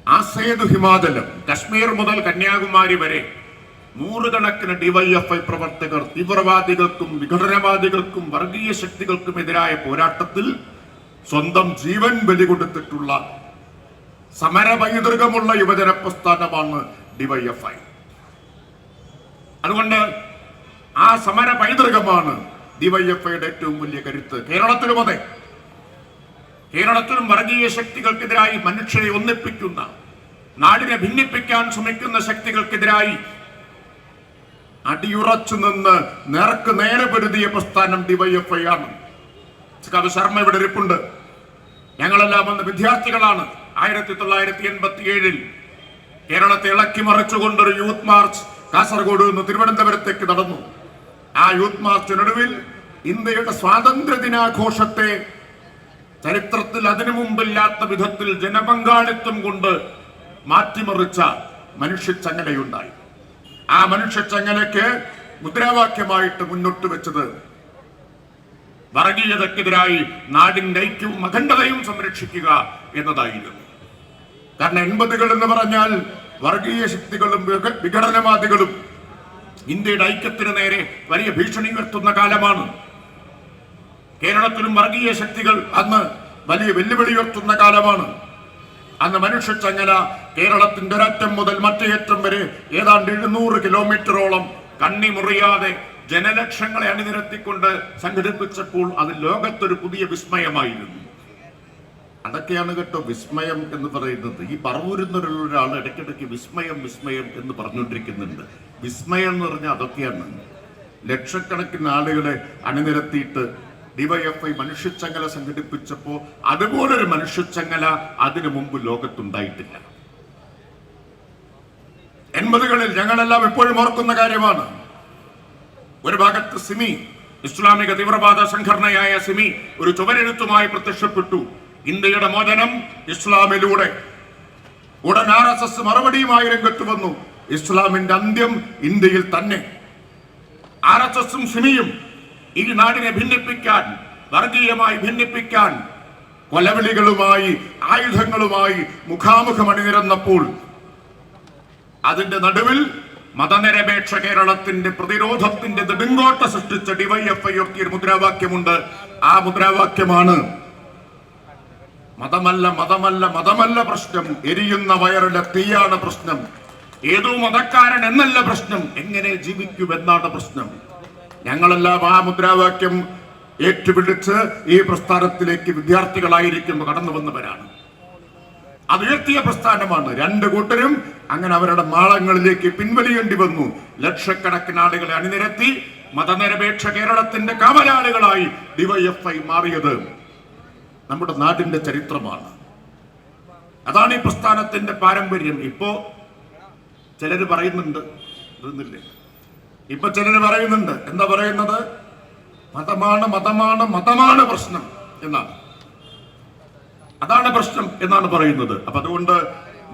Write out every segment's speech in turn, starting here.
ആ സേതു ഹിമാചലം, കശ്മീർ മുതൽ കന്യാകുമാരി വരെ നൂറുകണക്കിന് ഡിവൈഎഫ്ഐ പ്രവർത്തകർ തീവ്രവാദികൾക്കും വിഘടനവാദികൾക്കും വർഗീയ ശക്തികൾക്കും എതിരായ പോരാട്ടത്തിൽ സ്വന്തം ജീവൻ ബലി കൊടുത്തിട്ടുള്ള സമര പൈതൃകമുള്ള യുവജന പ്രസ്ഥാനമാണ് ഡിവൈഎഫ്ഐ. അതുകൊണ്ട് ആ സമര പൈതൃകമാണ് ഡിവൈഎഫ്ഐയുടെ ഏറ്റവും വലിയ കരുത്ത്. കേരളത്തിലും അതെ, കേരളത്തിലും വർഗീയ ശക്തികൾക്കെതിരായി മനുഷ്യരെ ഒന്നിപ്പിക്കുന്ന, നാടിനെ ഭിന്നിപ്പിക്കാൻ ശ്രമിക്കുന്ന ശക്തികൾക്കെതിരായി അടിയുറച്ചു നിന്ന് നേർക്ക് നേരെ പൊരുതിയ പ്രസ്ഥാനം ഡിവൈഎഫ്ഐ ആണ്. കവി ശർമ്മ ഇവിടെ ഇരിപ്പുണ്ട്. ഞങ്ങളെല്ലാം അന്ന് വിദ്യാർത്ഥികളാണ്. 1987 കേരളത്തെ ഇളക്കി മറിച്ചുകൊണ്ടൊരു യൂത്ത് മാർച്ച് കാസർഗോഡ് നിന്ന് തിരുവനന്തപുരത്തേക്ക് നടന്നു. ആ യൂത്ത് മാർച്ചിനൊടുവിൽ ഇന്ത്യയുടെ സ്വാതന്ത്ര്യ ദിനാഘോഷത്തെ ചരിത്രത്തിൽ അതിനു മുമ്പില്ലാത്ത വിധത്തിൽ ജനപങ്കാളിത്തം കൊണ്ട് മാറ്റിമറിച്ച മനുഷ്യച്ചങ്ങലയുണ്ടായി. ആ മനുഷ്യച്ചങ്ങലയ്ക്ക് മുദ്രാവാക്യമായിട്ട് മുന്നോട്ട് വെച്ചത് വർഗീയതക്കെതിരായി നാടിന്റെ ഐക്യവും അഖണ്ഡതയും സംരക്ഷിക്കുക എന്നതായിരുന്നു. കാരണം 80-കൾ എന്ന് പറഞ്ഞാൽ വർഗീയ ശക്തികളും വിഘടനവാദികളും ഇന്ത്യയുടെ ഐക്യത്തിന് നേരെ വലിയ ഭീഷണി ഉയർത്തുന്ന കാലമാണ്. കേരളത്തിലും വർഗീയ ശക്തികൾ അന്ന് വലിയ വെല്ലുവിളി ഉയർത്തുന്ന കാലമാണ്. അന്ന് മനുഷ്യച്ചങ്ങല കേരളത്തിന്റെ ഒരറ്റം മുതൽ മറ്റേയറ്റം വരെ ഏതാണ്ട് 700 കിലോമീറ്ററോളം കണ്ണി മുറിയാതെ ജനലക്ഷങ്ങളെ അണിനിരത്തിക്കൊണ്ട് സംഘടിപ്പിച്ചപ്പോൾ അത് ലോകത്തൊരു പുതിയ വിസ്മയമായിരുന്നു. അതൊക്കെയാണ് കേട്ടോ വിസ്മയം എന്ന് പറയുന്നത്. ഈ പറവൂരിൽ ഒരാൾ ഇടയ്ക്കിടയ്ക്ക് വിസ്മയം വിസ്മയം എന്ന് പറഞ്ഞുകൊണ്ടിരിക്കുന്നുണ്ട്. വിസ്മയം എന്ന് പറഞ്ഞാൽ അതൊക്കെയാണ്. ലക്ഷക്കണക്കിന് ആളുകളെ അണിനിരത്തിയിട്ട് ഡിവൈഎഫ്ഐ മനുഷ്യച്ചങ്ങല സംഘടിപ്പിച്ചപ്പോൾ അതുപോലൊരു മനുഷ്യച്ചങ്ങല അതിനു മുമ്പ് ലോകത്തുണ്ടായിട്ടില്ല. 80-കളിൽ ഞങ്ങളെല്ലാം എപ്പോഴും ഓർക്കുന്ന കാര്യമാണ്. ഒരു ഭാഗത്ത് സിമി, ഇസ്ലാമിക തീവ്രവാദ സംഘടനയായ സിമി ഒരു ചുവരെഴുത്തുമായി പ്രത്യക്ഷപ്പെട്ടു. ഇന്ത്യയുടെ മോചനം ഇസ്ലാമിലൂടെ. ഉടൻ RSS മറുപടിയുമായി രംഗത്ത് വന്നു. ഇസ്ലാമിന്റെ അന്ത്യം ഇന്ത്യയിൽ തന്നെ. RSSും സിമിയും ഈ നാടിനെ ഭിന്നിപ്പിക്കാൻ, വർഗീയമായി ഭിന്നിപ്പിക്കാൻ കൊലവിളികളുമായി ആയുധങ്ങളുമായി മുഖാമുഖം അണിനിരന്നപ്പോൾ അതിന്റെ നടുവിൽ മതനിരപേക്ഷ കേരളത്തിന്റെ പ്രതിരോധത്തിന്റെ നെടുങ്കോട്ട സൃഷ്ടിച്ച ഡിവൈഎഫ്ഐ ഉയർത്തിയ മുദ്രാവാക്യമുണ്ട്. ആ മുദ്രാവാക്യമാണ് മതമല്ല മതമല്ല മതമല്ല പ്രശ്നം, എരിയുന്ന വയറിലെ തീയാണ് പ്രശ്നം, ഏതോ മതക്കാരൻ എന്നല്ല പ്രശ്നം, എങ്ങനെ ജീവിക്കുമെന്നാണ് പ്രശ്നം. ഞങ്ങളെല്ലാം ആ മുദ്രാവാക്യം ഏറ്റുപിടിച്ച് ഈ പ്രസ്ഥാനത്തിലേക്ക് വിദ്യാർത്ഥികളായിരിക്കുമ്പോൾ കടന്നു വന്നവരാണ്. അത് ഉയർത്തിയ പ്രസ്ഥാനമാണ്. രണ്ടു കൂട്ടരും അങ്ങനെ അവരുടെ മാളങ്ങളിലേക്ക് പിൻവലിയേണ്ടി വന്നു. ലക്ഷക്കണക്കിന് ആളുകളെ അണിനിരത്തി മതനിരപേക്ഷ കേരളത്തിന്റെ കാവലാളുകളായി ഡിവൈഎഫ്ഐ മാറിയത് നമ്മുടെ നാടിന്റെ ചരിത്രമാണ്. അതാണ് ഈ പ്രസ്ഥാനത്തിന്റെ പാരമ്പര്യം. ഇപ്പോ ചിലര് പറയുന്നുണ്ട്, ഇപ്പൊ ചിലര് പറയുന്നുണ്ട്, എന്താ പറയുന്നത്? മതമാണ് മതമാണ് മതമാണ് പ്രശ്നം എന്നാണ്. അതാണ് പ്രശ്നം എന്നാണ് പറയുന്നത്. അപ്പൊ അതുകൊണ്ട്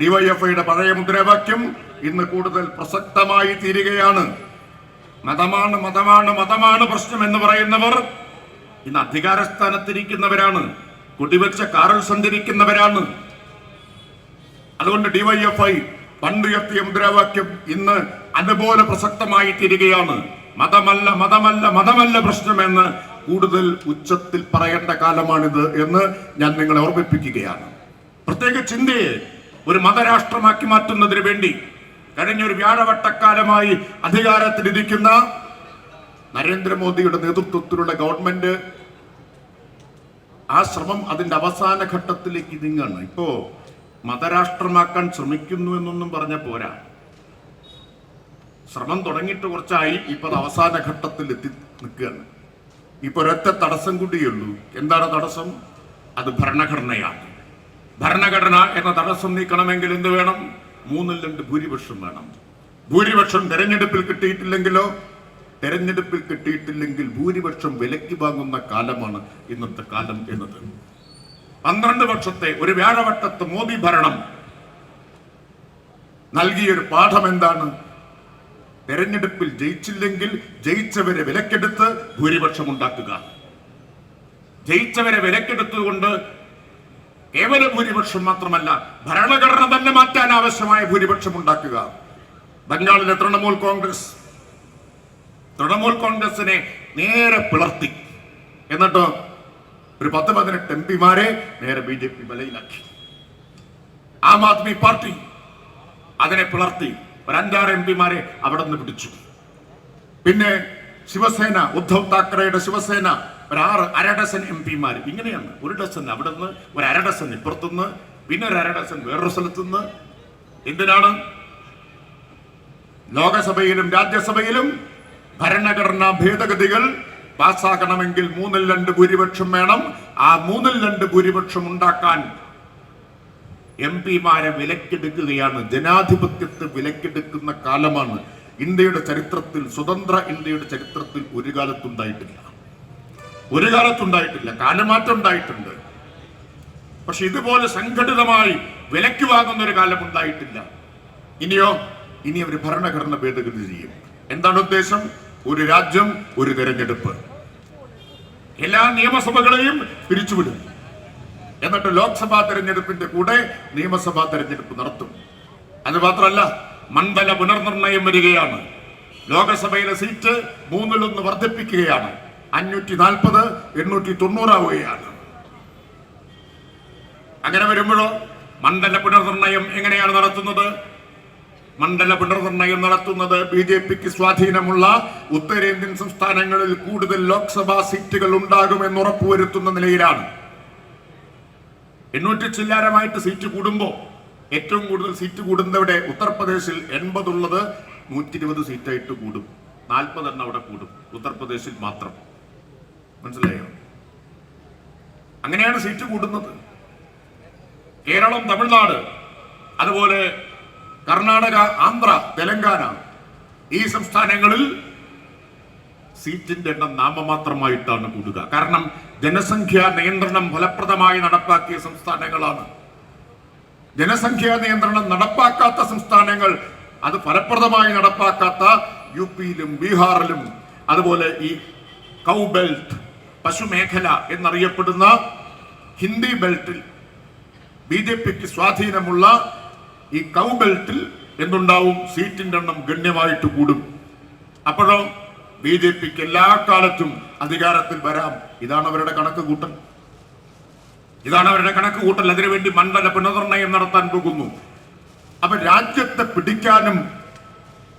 ഡിവൈഎഫ്ഐയുടെ പഴയ മുദ്രാവാക്യം ഇന്ന് കൂടുതൽ പ്രസക്തമായി തീരുകയാണ്. മതമാണ് മതമാണ് മതമാണ് പ്രശ്നം എന്ന് പറയുന്നവർ ഇന്ന് അധികാരസ്ഥാനത്തിരിക്കുന്നവരാണ്, കുടിവെച്ച കാറിൽ സഞ്ചരിക്കുന്നവരാണ്. അതുകൊണ്ട് ഡിവൈഎഫ്ഐ പണ്ടുയർത്തിയ മുദ്രാവാക്യം ഇന്ന് അതുപോലെ പ്രസക്തമായി തീരുകയാണ്. മതമല്ല മതമല്ല മതമല്ല പ്രശ്നമെന്ന് കൂടുതൽ ഉച്ചത്തിൽ പറയേണ്ട കാലമാണിത് എന്ന് ഞാൻ നിങ്ങളെ ഓർമ്മിപ്പിക്കുകയാണ്. പ്രത്യേകിച്ച് ഇന്ത്യയെ ഒരു മതരാഷ്ട്രമാക്കി മാറ്റുന്നതിന് വേണ്ടി കഴിഞ്ഞൊരു വ്യാഴവട്ടക്കാലമായി അധികാരത്തിലിരിക്കുന്ന നരേന്ദ്രമോദിയുടെ നേതൃത്വത്തിലുള്ള ഗവൺമെന്റ് ആ ശ്രമം അതിന്റെ അവസാന ഘട്ടത്തിലേക്ക് നീങ്ങാണ്. ഇപ്പോ മതരാഷ്ട്രമാക്കാൻ ശ്രമിക്കുന്നു എന്നൊന്നും പറഞ്ഞ പോരാ. ശ്രമം തുടങ്ങിയിട്ട് കുറച്ചായി, ഇപ്പൊ അത് അവസാന ഘട്ടത്തിൽ എത്തി നിൽക്കുകയാണ്. ഇപ്പൊ ഒരൊറ്റ തടസ്സം കൂടിയുള്ളൂ. എന്താണ് തടസ്സം? അത് ഭരണഘടനയാണ്. ഭരണഘടന എന്ന തടസ്സം നീക്കണമെങ്കിൽ എന്ത് വേണം? 3/2 ഭൂരിപക്ഷം വേണം. ഭൂരിപക്ഷം തെരഞ്ഞെടുപ്പിൽ കിട്ടിയിട്ടില്ലെങ്കിലോ? തെരഞ്ഞെടുപ്പിൽ കിട്ടിയിട്ടില്ലെങ്കിൽ ഭൂരിപക്ഷം വിലക്കി വാങ്ങുന്ന കാലമാണ് ഇന്നത്തെ കാലം എന്നത്. 12 വർഷത്തെ ഒരു വ്യാഴവട്ടത്ത് മോദി ഭരണം നൽകിയൊരു പാഠം എന്താണ്? തെരഞ്ഞെടുപ്പിൽ ജയിച്ചില്ലെങ്കിൽ ജയിച്ചവരെ വിലക്കെടുത്ത് ഭൂരിപക്ഷം ഉണ്ടാക്കുക. ജയിച്ചവരെ വിലക്കെടുത്തുകൊണ്ട് കേവല ഭൂരിപക്ഷം മാത്രമല്ല, ഭരണഘടന തന്നെ മാറ്റാൻ ആവശ്യമായ ഭൂരിപക്ഷം ഉണ്ടാക്കുക. ബംഗാളിലെ തൃണമൂൽ കോൺഗ്രസിനെ നേരെ പിളർത്തി. എന്നിട്ട് ഒരു 10-18 MP-മാരെ നേരെ BJP വലയിലാക്കി. ആം ആദ്മി പാർട്ടി അതിനെ പിളർത്തി ഒരു 5-6 MP-മാരെ അവിടെ നിന്ന് പിടിച്ചു. പിന്നെ ശിവസേന, ഉദ്ധവ് താക്കറെയുടെ ശിവസേന ഒരു 6 ഡസൻ MP-മാർ. ഇങ്ങനെയാണ്, 1 ഡസൻ അവിടെ നിന്ന്, ഒരു 1/2 ഡസൻ ഇപ്പുറത്തുനിന്ന്, പിന്നെ ഒരു 1/2 ഡസൻ വേറൊരു സ്ഥലത്തുനിന്ന്. എന്തിനാണ്? ലോകസഭയിലും രാജ്യസഭയിലും ഭരണഘടനാ ഭേദഗതികൾ പാസ്സാക്കണമെങ്കിൽ 3/2 ഭൂരിപക്ഷം വേണം. ആ 3/2 ഭൂരിപക്ഷം ഉണ്ടാക്കാൻ MP-മാരെ വിലക്കെടുക്കുകയാണ്. ജനാധിപത്യത്തെ വിലക്കെടുക്കുന്ന കാലമാണ് ഇന്ത്യയുടെ ചരിത്രത്തിൽ, സ്വതന്ത്ര ഇന്ത്യയുടെ ചരിത്രത്തിൽ ഒരു കാലത്തുണ്ടായിട്ടില്ല. കാലമാറ്റം ഉണ്ടായിട്ടുണ്ട്, പക്ഷെ ഇതുപോലെ സംഘടിതമായി വിലക്ക് വാങ്ങുന്ന ഒരു കാലം ഉണ്ടായിട്ടില്ല. ഇനി അവർ ഭരണഘടന ഭേദഗതി ചെയ്യും. എന്താണ് ഉദ്ദേശം? ഒരു രാജ്യം, ഒരു തെരഞ്ഞെടുപ്പ്. എല്ലാ നിയമസഭകളെയും പിരിച്ചുവിടും. എന്നിട്ട് ലോക്സഭാ തെരഞ്ഞെടുപ്പിന്റെ കൂടെ നിയമസഭാ തെരഞ്ഞെടുപ്പ് നടത്തും. അത് മാത്രമല്ല, മണ്ഡല പുനർനിർണയം വരികയാണ്. ലോകസഭയിലെ സീറ്റ് 1/3 വർദ്ധിപ്പിക്കുകയാണ്. 540 890 ആവുകയാണ്. അങ്ങനെ വരുമ്പോഴോ മണ്ഡല പുനർനിർണയം എങ്ങനെയാണ് നടത്തുന്നത്? BJPക്ക് സ്വാധീനമുള്ള ഉത്തരേന്ത്യൻ സംസ്ഥാനങ്ങളിൽ കൂടുതൽ ലോക്സഭാ സീറ്റുകൾ ഉണ്ടാകുമെന്ന് ഉറപ്പുവരുത്തുന്ന നിലയിലാണ്. 800 ചില്ലാരമായിട്ട് സീറ്റ് കൂടുമ്പോ ഏറ്റവും കൂടുതൽ സീറ്റ് കൂടുന്നവിടെ ഉത്തർപ്രദേശിൽ 80 ഉള്ളത് 120 സീറ്റായിട്ട് കൂടും. 40 എണ്ണം അവിടെ കൂടും, ഉത്തർപ്രദേശിൽ മാത്രം. മനസ്സിലായോ? അങ്ങനെയാണ് സീറ്റ് കൂടുന്നത്. കേരളം, തമിഴ്നാട്, അതുപോലെ കർണാടക, ആന്ധ്ര, തെലങ്കാന, ഈ സംസ്ഥാനങ്ങളിൽ സീറ്റിന്റെ എണ്ണം നാമമാത്രമായിട്ടാണ് കൂടുക. കാരണം ജനസംഖ്യാ നിയന്ത്രണം ഫലപ്രദമായി നടപ്പാക്കിയ സംസ്ഥാനങ്ങളാണ്. ജനസംഖ്യാ നിയന്ത്രണം നടപ്പാക്കാത്ത സംസ്ഥാനങ്ങൾ, അത് ഫലപ്രദമായി നടപ്പാക്കാത്ത UP-യിലും ബീഹാറിലും, അതുപോലെ ഈ കൗ ബെൽറ്റ്, പശുമേഖല എന്നറിയപ്പെടുന്ന ഹിന്ദി ബെൽറ്റിൽ BJPക്ക് സ്വാധീനമുള്ള ഈ കൗ ബെൽറ്റിൽ എന്തുണ്ടാവും? സീറ്റിന്റെ എണ്ണം ഗണ്യമായിട്ട് കൂടും. അപ്പോഴോ BJPക്ക് എല്ലാ കാലത്തും അധികാരത്തിൽ വരാം. ഇതാണ് അവരുടെ കണക്ക് കൂട്ടൽ. അതിനുവേണ്ടി മണ്ഡല പുനർനിർണയം നടത്താൻ പോകുന്നു. അപ്പൊ രാജ്യത്തെ പിടിക്കാനും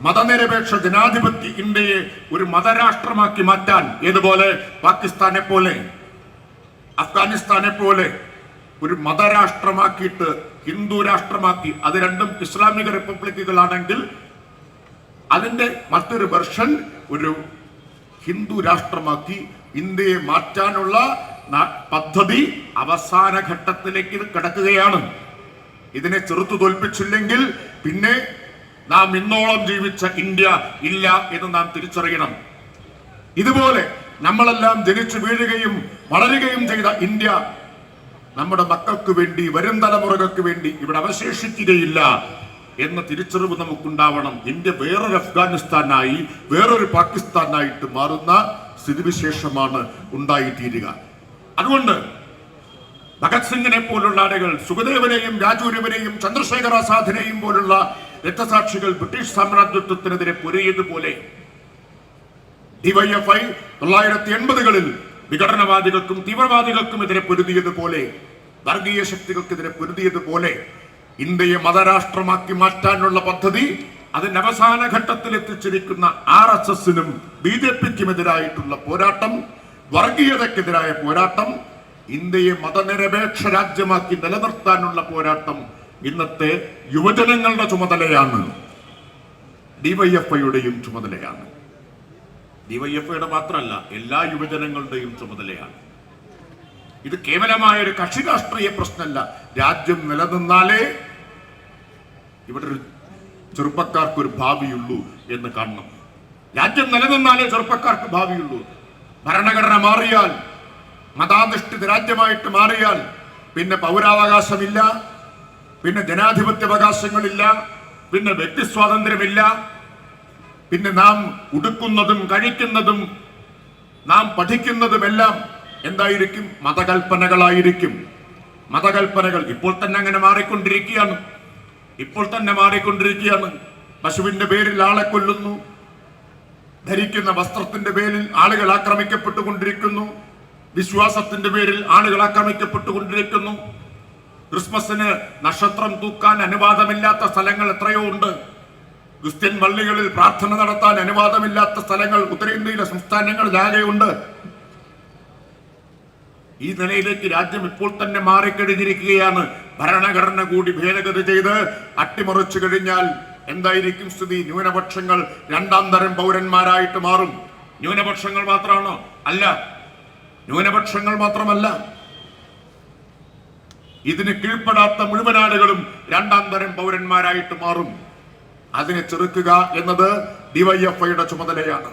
മതനിരപേക്ഷ ജനാധിപത്യ ഇന്ത്യയെ ഒരു മതരാഷ്ട്രമാക്കി മാറ്റാൻ, ഏതുപോലെ പാകിസ്ഥാനെ പോലെ, അഫ്ഗാനിസ്ഥാനെ പോലെ ഒരു മതരാഷ്ട്രമാക്കിയിട്ട് ഹിന്ദു രാഷ്ട്രമാക്കി, അത് രണ്ടും ഇസ്ലാമിക റിപ്പബ്ലിക്കുകളാണെങ്കിൽ അതിന്റെ മറ്റൊരു വെർഷൻ ഒരു ഹിന്ദു രാഷ്ട്രമാക്കി ഇന്ത്യയെ മാറ്റാനുള്ള പദ്ധതി അവസാന ഘട്ടത്തിലേക്ക് കടക്കുകയാണ്. ഇതിനെ ചെറുത്തു തോൽപ്പിച്ചില്ലെങ്കിൽ പിന്നെ നാം ഇന്നോളം ജീവിച്ച ഇന്ത്യ ഇല്ല എന്ന് നാം തിരിച്ചറിയണം. ഇതുപോലെ നമ്മളെല്ലാം ജനിച്ചു വീഴുകയും വളരുകയും ചെയ്ത ഇന്ത്യ നമ്മുടെ മക്കൾക്ക് വേണ്ടി, വരും തലമുറകൾക്ക് വേണ്ടി ഇവിടെ അവശേഷിക്കുകയില്ല എന്ന തിരിച്ചറിവ് നമുക്കുണ്ടാവണം. ഇന്ത്യ വേറൊരു അഫ്ഗാനിസ്ഥാനായി, വേറൊരു പാകിസ്ഥാനായിട്ട് മാറുന്ന സ്ഥിതിവിശേഷമാണ് ഉണ്ടായിത്തീരുക. അതുകൊണ്ട് ഭഗത് സിംഗിനെ പോലുള്ള ആളുകൾ, സുഖദേവനെയും രാജൂരുവിനെയും ചന്ദ്രശേഖർ ആസാദിനെയും പോലുള്ള രക്തസാക്ഷികൾ ബ്രിട്ടീഷ് സാമ്രാജ്യത്വത്തിനെതിരെ പൊരുതിയതുപോലെ DYFI 1980-കളിൽ വിഘടനവാദികൾക്കും തീവ്രവാദികൾക്കും എതിരെ പൊരുതിയതുപോലെ, വർഗീയ ശക്തികൾക്കെതിരെ പൊരുതിയതുപോലെ ഇന്ത്യയെ മതരാഷ്ട്രമാക്കി മാറ്റാനുള്ള പദ്ധതി അതിന്റെ അവസാന ഘട്ടത്തിൽ എത്തിച്ചിരിക്കുന്ന RSSനും BJPക്കുമെതിരായിട്ടുള്ള പോരാട്ടം, വർഗീയതക്കെതിരായ പോരാട്ടം, ഇന്ത്യയെ മതനിരപേക്ഷ രാജ്യമാക്കി നിലനിർത്താനുള്ള പോരാട്ടം ഇന്നത്തെ യുവജനങ്ങളുടെ ചുമതലയാണ്. DYFIയുടെയും ചുമതലയാണ്. DYFIയുടെ മാത്രമല്ല, എല്ലാ യുവജനങ്ങളുടെയും ചുമതലയാണ്. ഇത് കേവലമായ ഒരു കക്ഷി രാഷ്ട്രീയ പ്രശ്നമല്ല. രാജ്യം നിലനിന്നാലേ ഇവിടെ ഒരു ചെറുപ്പക്കാർക്ക് ഒരു ഭാവിയുള്ളൂ എന്ന് കാണണം. രാജ്യം നിലനിന്നാലേ ചെറുപ്പക്കാർക്ക് ഭാവിയുള്ളൂ. ഭരണഘടന മാറിയാൽ, മതാധിഷ്ഠിത രാജ്യമായിട്ട് മാറിയാൽ പിന്നെ പൗരാവകാശമില്ല, പിന്നെ ജനാധിപത്യ അവകാശങ്ങളില്ല, പിന്നെ വ്യക്തി സ്വാതന്ത്ര്യമില്ല. പിന്നെ നാം ഉടുക്കുന്നതും കഴിക്കുന്നതും നാം പഠിക്കുന്നതുമെല്ലാം എന്തായിരിക്കും? മതകൽപ്പനകളായിരിക്കും. മതകൽപ്പനകൾ ഇപ്പോൾ തന്നെ അങ്ങനെ മാറിക്കൊണ്ടിരിക്കുകയാണ്. പശുവിന്റെ പേരിൽ ആളെ കൊല്ലുന്നു, ധരിക്കുന്ന വസ്ത്രത്തിന്റെ പേരിൽ ആളുകൾ ആക്രമിക്കപ്പെട്ടുകൊണ്ടിരിക്കുന്നു, വിശ്വാസത്തിന്റെ പേരിൽ ആളുകൾ ആക്രമിക്കപ്പെട്ടുകൊണ്ടിരിക്കുന്നു. ക്രിസ്മസിന് നക്ഷത്രം തൂക്കാൻ അനുവാദമില്ലാത്ത സ്ഥലങ്ങൾ എത്രയോ ഉണ്ട്. ക്രിസ്ത്യൻ പള്ളികളിൽ പ്രാർത്ഥന നടത്താൻ അനുവാദമില്ലാത്ത സ്ഥലങ്ങൾ ഉത്തരേന്ത്യയിലെ സംസ്ഥാനങ്ങളിലാകെയുണ്ട്. ഈ നിലയിലേക്ക് രാജ്യം ഇപ്പോൾ തന്നെ മാറിക്കഴിഞ്ഞിരിക്കുകയാണ്. ഭരണഘടന കൂടി ഭേദഗതി ചെയ്ത് അട്ടിമറിച്ചു കഴിഞ്ഞാൽ എന്തായിരിക്കും സ്ഥിതി? ന്യൂനപക്ഷങ്ങൾ രണ്ടാം തരം പൗരന്മാരായിട്ട് മാറും. ന്യൂനപക്ഷങ്ങൾ മാത്രമാണോ? അല്ല, ന്യൂനപക്ഷങ്ങൾ മാത്രമല്ല, ഇതിന് കീഴ്പ്പെടാത്ത മുഴുവൻ ആളുകളും രണ്ടാം തരം പൗരന്മാരായിട്ട് മാറും. അതിനെ ചെറുക്കുക എന്നത് ഡിവൈഎഫ്ഐയുടെ ചുമതലയാണ്.